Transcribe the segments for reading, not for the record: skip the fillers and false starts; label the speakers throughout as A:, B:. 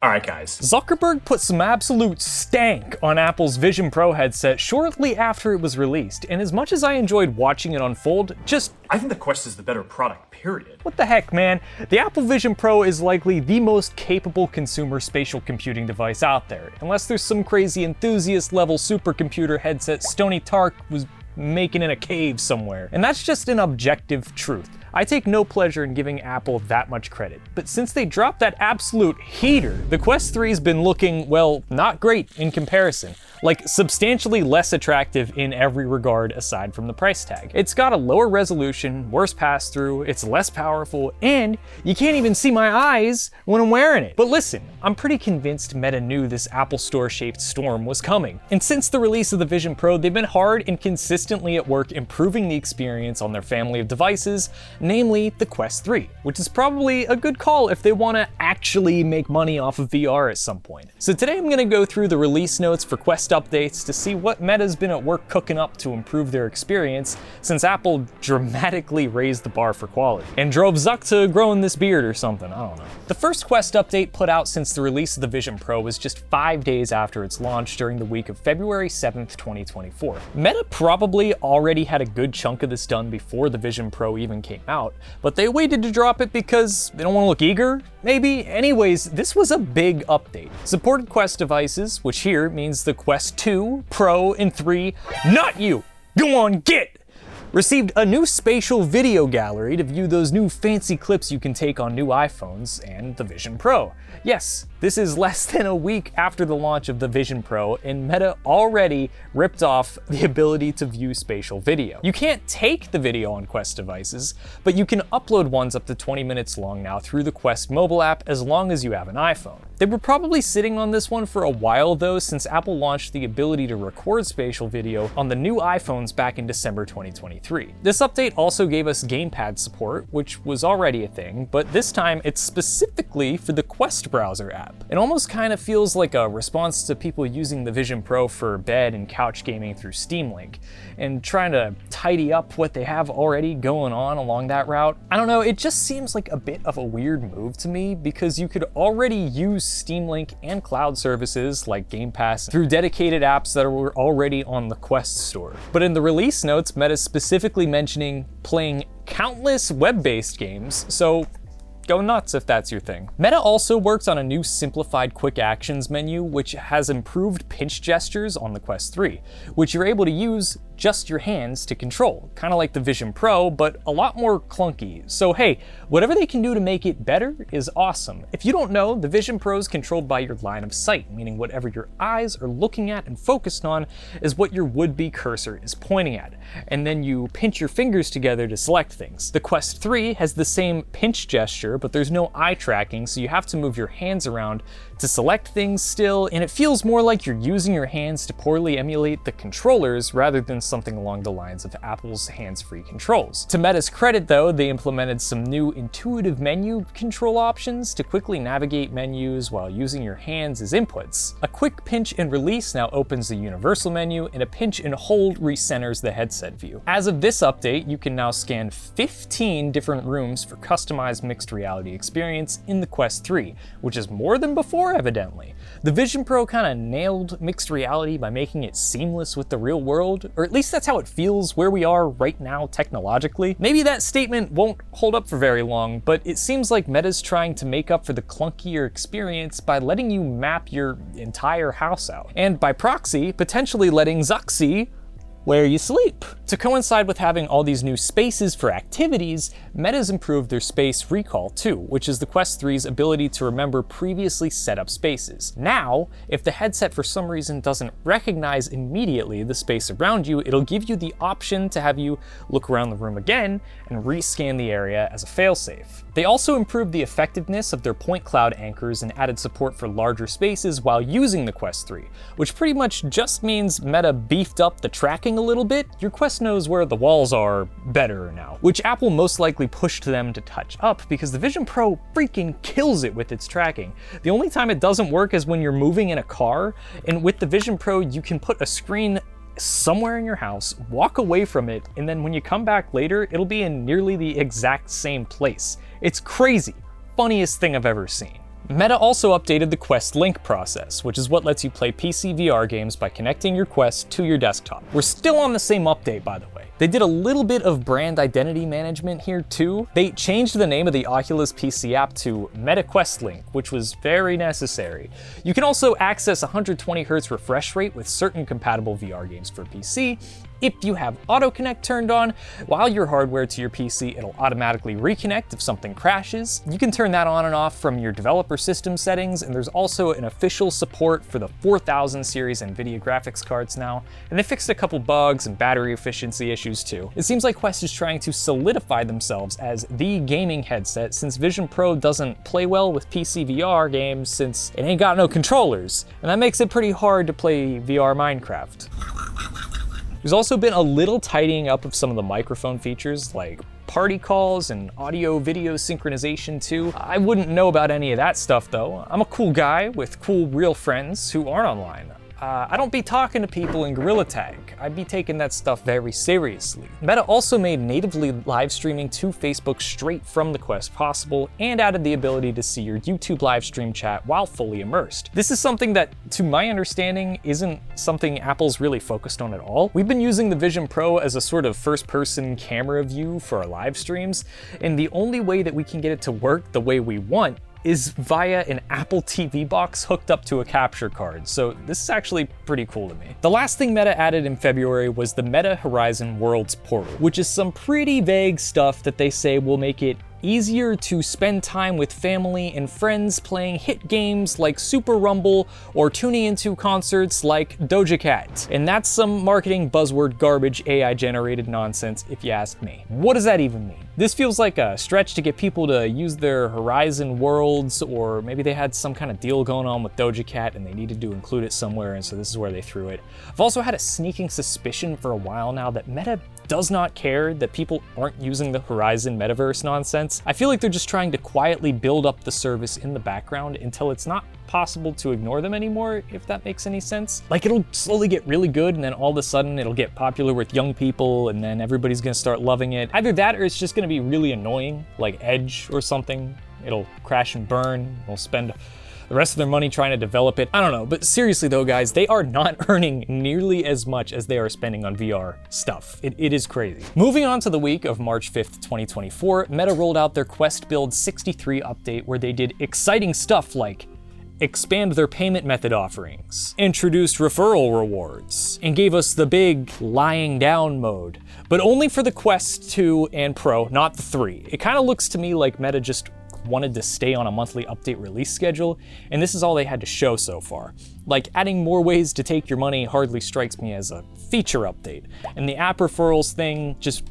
A: Alright guys.
B: Zuckerberg put some absolute stank on Apple's Vision Pro headset shortly after it was released, and as much as I enjoyed watching it unfold,
A: I think the Quest is the better product, period.
B: what the heck, man? The Apple Vision Pro is likely the most capable consumer spatial computing device out there, unless there's some crazy enthusiast-level supercomputer headset Stony Tark was making in a cave somewhere. And that's just an objective truth. I take no pleasure in giving Apple that much credit, but since they dropped that absolute heater, the Quest 3's been looking, well, not great in comparison. Like, substantially less attractive in every regard aside from the price tag. It's got a lower resolution, worse pass-through, it's less powerful, and you can't even see my eyes when I'm wearing it. But listen, I'm pretty convinced Meta knew this Apple Store-shaped storm was coming. And since the release of the Vision Pro, they've been hard and consistently at work improving the experience on their family of devices, namely the Quest 3, which is probably a good call if they want to actually make money off of VR at some point. So today I'm going to go through the release notes for Quest updates to see what Meta's been at work cooking up to improve their experience since Apple dramatically raised the bar for quality and drove Zuck to growing this beard or something, I don't know. The first Quest update put out since the release of the Vision Pro was just 5 days after its launch during the week of February 7th, 2024. Meta probably already had a good chunk of this done before the Vision Pro even came out, but they waited to drop it because they don't want to look eager, maybe? Anyways, this was a big update. Supported Quest devices, which here means the Quest 2, Pro, and 3, not you! Go on, get! Received a new spatial video gallery to view those new fancy clips you can take on new iPhones and the Vision Pro. Yes, this is less than a week after the launch of the Vision Pro, and Meta already ripped off the ability to view spatial video. You can't take the video on Quest devices, but you can upload ones up to 20 minutes long now through the Quest mobile app as long as you have an iPhone. They were probably sitting on this one for a while though, since Apple launched the ability to record spatial video on the new iPhones back in December 2023. This update also gave us gamepad support, which was already a thing, but this time it's specifically for the Quest browser app. It almost kind of feels like a response to people using the Vision Pro for bed and couch gaming through Steam Link, and trying to tidy up what they have already going on along that route. I don't know, it just seems like a bit of a weird move to me, because you could already use Steam Link and cloud services like Game Pass through dedicated apps that were already on the Quest store. But in the release notes, Meta's specifically mentioning playing countless web-based games, so go nuts if that's your thing. Meta also works on a new simplified quick actions menu, which has improved pinch gestures on the Quest 3, which you're able to use just your hands to control, kind of like the Vision Pro, but a lot more clunky. So hey, whatever they can do to make it better is awesome. If you don't know, the Vision Pro is controlled by your line of sight, meaning whatever your eyes are looking at and focused on is what your would-be cursor is pointing at, and then you pinch your fingers together to select things. The Quest 3 has the same pinch gesture, but there's no eye tracking, so you have to move your hands around to select things still, and it feels more like you're using your hands to poorly emulate the controllers rather than something along the lines of Apple's hands-free controls. To Meta's credit though, they implemented some new intuitive menu control options to quickly navigate menus while using your hands as inputs. A quick pinch and release now opens the universal menu, and a pinch and hold recenters the headset view. As of this update, you can now scan 15 different rooms for customized mixed reality experience in the Quest 3, which is more than before evidently. The Vision Pro kind of nailed mixed reality by making it seamless with the real world, or at least that's how it feels where we are right now technologically. Maybe that statement won't hold up for very long, but it seems like Meta's trying to make up for the clunkier experience by letting you map your entire house out, and by proxy, potentially letting Zuck see where you sleep. To coincide with having all these new spaces for activities, Meta's improved their space recall too, which is the Quest 3's ability to remember previously set up spaces. Now, if the headset for some reason doesn't recognize immediately the space around you, it'll give you the option to have you look around the room again and rescan the area as a failsafe. They also improved the effectiveness of their point cloud anchors and added support for larger spaces while using the Quest 3, which pretty much just means Meta beefed up the tracking a little bit. Your Quest knows where the walls are better now, which Apple most likely pushed them to touch up because the Vision Pro freaking kills it with its tracking. The only time it doesn't work is when you're moving in a car, and with the Vision Pro you can put a screen somewhere in your house, walk away from it, and then when you come back later, it'll be in nearly the exact same place. It's crazy. Funniest thing I've ever seen. Meta also updated the Quest Link process, which is what lets you play PC VR games by connecting your Quest to your desktop. We're still on the same update, by the way. They did a little bit of brand identity management here too. They changed the name of the Oculus PC app to Meta Quest Link, which was very necessary. You can also access 120Hz refresh rate with certain compatible VR games for PC. If you have Auto Connect turned on, while your hardware to your PC, it'll automatically reconnect if something crashes. You can turn that on and off from your developer system settings, and there's also an official support for the 4000 series NVIDIA graphics cards now, and they fixed a couple bugs and battery efficiency issues too. It seems like Quest is trying to solidify themselves as the gaming headset, since Vision Pro doesn't play well with PC VR games since it ain't got no controllers, and that makes it pretty hard to play VR Minecraft. There's also been a little tidying up of some of the microphone features like party calls and audio-video synchronization too. I wouldn't know about any of that stuff though. I'm a cool guy with cool real friends who aren't online. I don't be talking to people in Gorilla Tag. I'd be taking that stuff very seriously. Meta also made natively live streaming to Facebook straight from the Quest possible and added the ability to see your YouTube live stream chat while fully immersed. This is something that, to my understanding, isn't something Apple's really focused on at all. We've been using the Vision Pro as a sort of first-person camera view for our live streams, and the only way that we can get it to work the way we want is via an Apple TV box hooked up to a capture card, so this is actually pretty cool to me. The last thing Meta added in February was the Meta Horizon Worlds portal, which is some pretty vague stuff that they say will make it easier to spend time with family and friends playing hit games like Super Rumble or tuning into concerts like Doja Cat. And that's some marketing buzzword garbage AI generated nonsense if you ask me. What does that even mean? This feels like a stretch to get people to use their Horizon Worlds, or maybe they had some kind of deal going on with Doja Cat and they needed to include it somewhere, and so this is where they threw it. I've also had a sneaking suspicion for a while now that Meta does not care that people aren't using the Horizon metaverse nonsense. I feel like they're just trying to quietly build up the service in the background until it's not possible to ignore them anymore, if that makes any sense. Like, it'll slowly get really good and then all of a sudden it'll get popular with young people and then everybody's gonna start loving it. Either that or it's just gonna be really annoying, like Edge or something. It'll crash and burn, they'll spend the rest of their money trying to develop it. I don't know, but seriously though, guys, they are not earning nearly as much as they are spending on VR stuff. It is crazy. Moving on to the week of March 5th, 2024, Meta rolled out their Quest Build 63 update where they did exciting stuff like expand their payment method offerings, introduced referral rewards, and gave us the big lying down mode, but only for the Quest 2 and Pro, not the 3. It kind of looks to me like Meta just wanted to stay on a monthly update release schedule, and this is all they had to show so far. Like, adding more ways to take your money hardly strikes me as a feature update. And the app referrals thing, just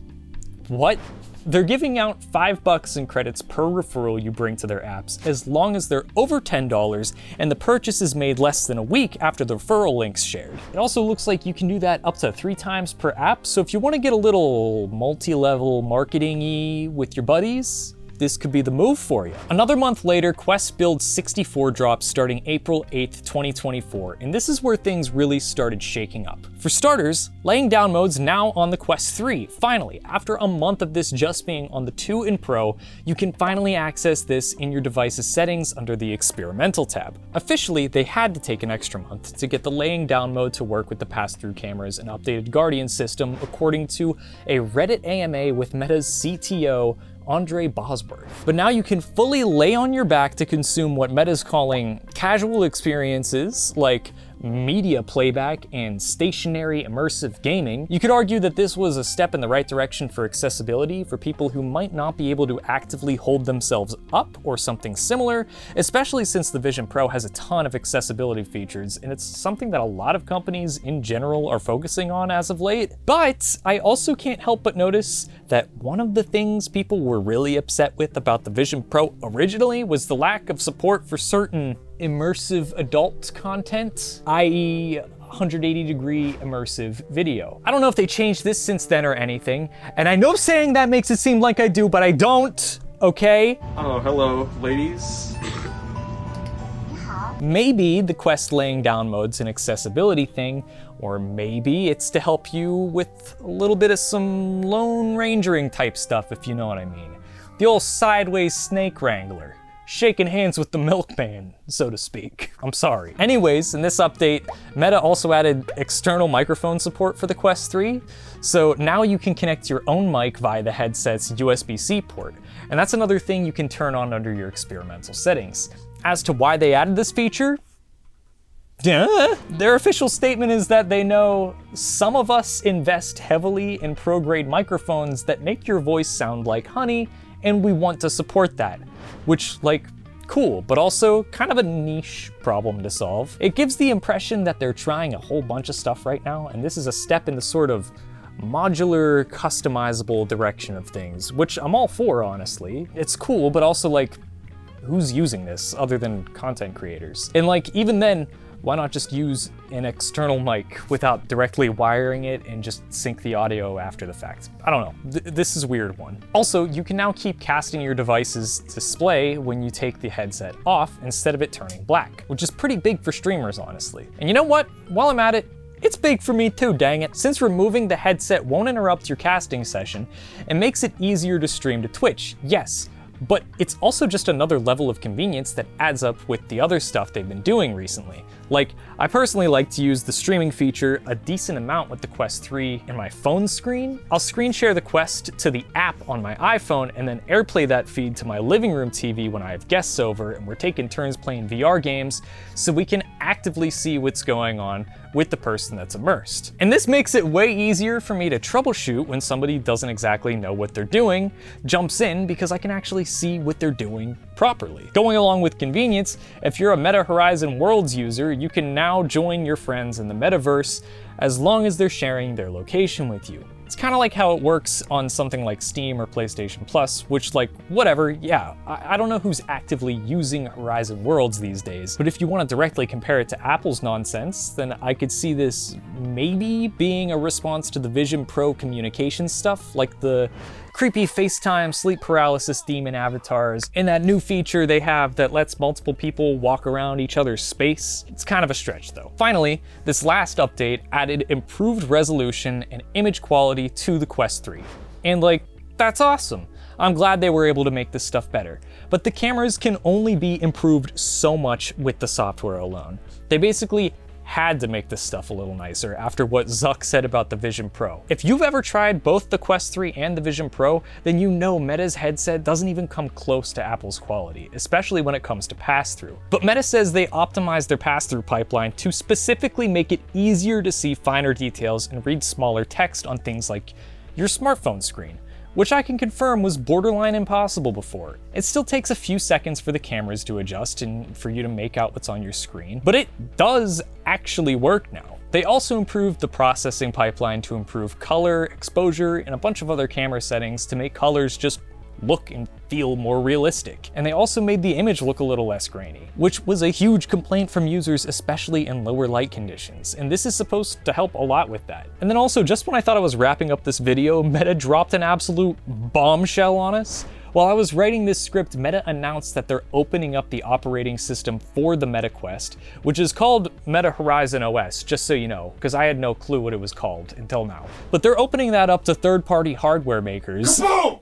B: what? They're giving out $5 in credits per referral you bring to their apps as long as they're over $10 and the purchase is made less than a week after the referral link's shared. It also looks like you can do that up to 3 times per app, so if you want to get a little multi-level marketing-y with your buddies, this could be the move for you. Another month later, Quest Build 64 drops starting April 8th, 2024, and this is where things really started shaking up. For starters, laying down mode's now on the Quest 3. Finally, after a month of this just being on the 2 and Pro, you can finally access this in your device's settings under the Experimental tab. Officially, they had to take an extra month to get the laying down mode to work with the pass-through cameras and updated Guardian system, according to a Reddit AMA with Meta's CTO, Andre Bosworth. But now you can fully lay on your back to consume what Meta's calling casual experiences, like media playback and stationary immersive gaming. You could argue that this was a step in the right direction for accessibility for people who might not be able to actively hold themselves up or something similar, especially since the Vision Pro has a ton of accessibility features, and it's something that a lot of companies in general are focusing on as of late. But I also can't help but notice that one of the things people were really upset with about the Vision Pro originally was the lack of support for certain immersive adult content, i.e. 180-degree immersive video. I don't know if they changed this since then or anything, and I know saying that makes it seem like I do, but I don't, okay?
A: Oh, hello, ladies.
B: Maybe the Quest laying down mode's an accessibility thing, or maybe it's to help you with a little bit of some Lone Rangering type stuff, if you know what I mean. The old sideways snake wrangler. shaking hands with the milkman, so to speak. I'm sorry. Anyways, in this update, Meta also added external microphone support for the Quest 3. So now you can connect your own mic via the headset's USB-C port. And that's another thing you can turn on under your experimental settings. As to why they added this feature, their official statement is that they know some of us invest heavily in pro-grade microphones that make your voice sound like honey, and we want to support that. Which, like, cool, but also kind of a niche problem to solve. It gives the impression that they're trying a whole bunch of stuff right now, and this is a step in the sort of modular, customizable direction of things, which I'm all for, honestly. It's cool, but also, like, who's using this other than content creators? And like, even then, why not just use an external mic without directly wiring it and just sync the audio after the fact? I don't know, this is a weird one. Also, you can now keep casting your device's display when you take the headset off instead of it turning black, which is pretty big for streamers, honestly. And you know what? While I'm at it, it's big for me too, dang it. Since removing the headset won't interrupt your casting session, it makes it easier to stream to Twitch, yes. But it's also just another level of convenience that adds up with the other stuff they've been doing recently. Like, I personally like to use the streaming feature a decent amount with the Quest 3 in my phone screen. I'll screen share the Quest to the app on my iPhone and then AirPlay that feed to my living room TV when I have guests over and we're taking turns playing VR games so we can actively see what's going on with the person that's immersed. And this makes it way easier for me to troubleshoot when somebody doesn't exactly know what they're doing, jumps in because I can actually see what they're doing properly. Going along with convenience, if you're a Meta Horizon Worlds user, you can now join your friends in the metaverse as long as they're sharing their location with you. It's kind of like how it works on something like Steam or PlayStation Plus, which, like, whatever, yeah, I don't know who's actively using Horizon Worlds these days, but if you want to directly compare it to Apple's nonsense, then I could see this maybe being a response to the Vision Pro communication stuff, like the creepy FaceTime sleep paralysis demon avatars, and that new feature they have that lets multiple people walk around each other's space. It's kind of a stretch though. Finally, this last update added improved resolution and image quality to the Quest 3. And like, that's awesome. I'm glad they were able to make this stuff better. But the cameras can only be improved so much with the software alone. They basically had to make this stuff a little nicer after what Zuck said about the Vision Pro. If you've ever tried both the Quest 3 and the Vision Pro, then you know Meta's headset doesn't even come close to Apple's quality, especially when it comes to pass-through. But Meta says they optimized their pass-through pipeline to specifically make it easier to see finer details and read smaller text on things like your smartphone screen, which I can confirm was borderline impossible before. It still takes a few seconds for the cameras to adjust and for you to make out what's on your screen, but it does actually work now. They also improved the processing pipeline to improve color, exposure, and a bunch of other camera settings to make colors just look and feel more realistic. And they also made the image look a little less grainy, which was a huge complaint from users, especially in lower light conditions. And this is supposed to help a lot with that. And then also, just when I thought I was wrapping up this video, Meta dropped an absolute bombshell on us. While I was writing this script, Meta announced that they're opening up the operating system for the Meta Quest, which is called Meta Horizon OS, just so you know, because I had no clue what it was called until now. But they're opening that up to third-party hardware makers.
A: Kaboom!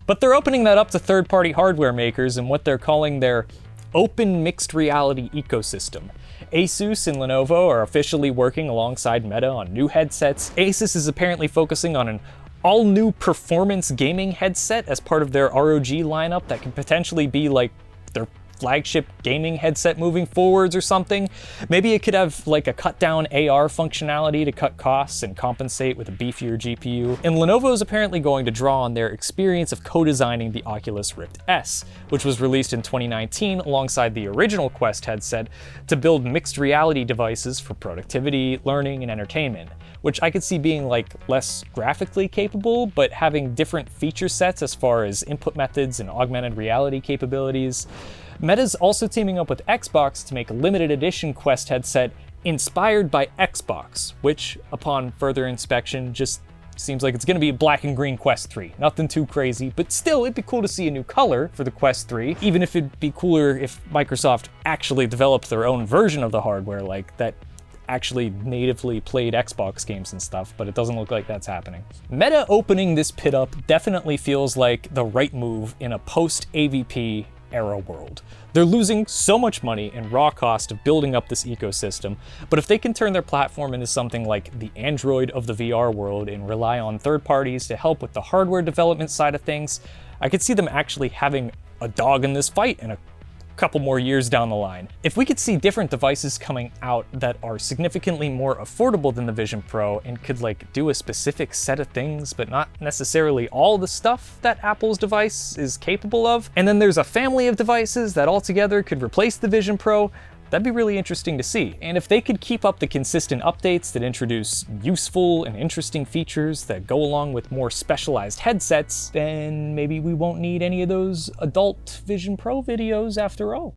B: But they're opening that up to third-party hardware makers in what they're calling their open mixed reality ecosystem. Asus and Lenovo are officially working alongside Meta on new headsets. Asus is apparently focusing on an all-new performance gaming headset as part of their ROG lineup that can potentially be like their flagship gaming headset moving forwards or something. Maybe it could have like a cut down AR functionality to cut costs and compensate with a beefier GPU. And Lenovo is apparently going to draw on their experience of co-designing the Oculus Rift S, which was released in 2019 alongside the original Quest headset to build mixed reality devices for productivity, learning, and entertainment, which I could see being like less graphically capable, but having different feature sets as far as input methods and augmented reality capabilities. Meta's also teaming up with Xbox to make a limited edition Quest headset inspired by Xbox, which, upon further inspection, just seems like it's gonna be a black and green Quest 3. Nothing too crazy, but still, it'd be cool to see a new color for the Quest 3, even if it'd be cooler if Microsoft actually developed their own version of the hardware, like that actually natively played Xbox games and stuff, but it doesn't look like that's happening. Meta opening this pit up definitely feels like the right move in a post-AVP era world. They're losing so much money and raw cost of building up this ecosystem, but if they can turn their platform into something like the Android of the VR world and rely on third parties to help with the hardware development side of things, I could see them actually having a dog in this fight in a couple more years down the line. If we could see different devices coming out that are significantly more affordable than the Vision Pro and could like do a specific set of things, but not necessarily all the stuff that Apple's device is capable of, and then there's a family of devices that altogether could replace the Vision Pro, that'd be really interesting to see. And if they could keep up the consistent updates that introduce useful and interesting features that go along with more specialized headsets, then maybe we won't need any of those adult Vision Pro videos after all.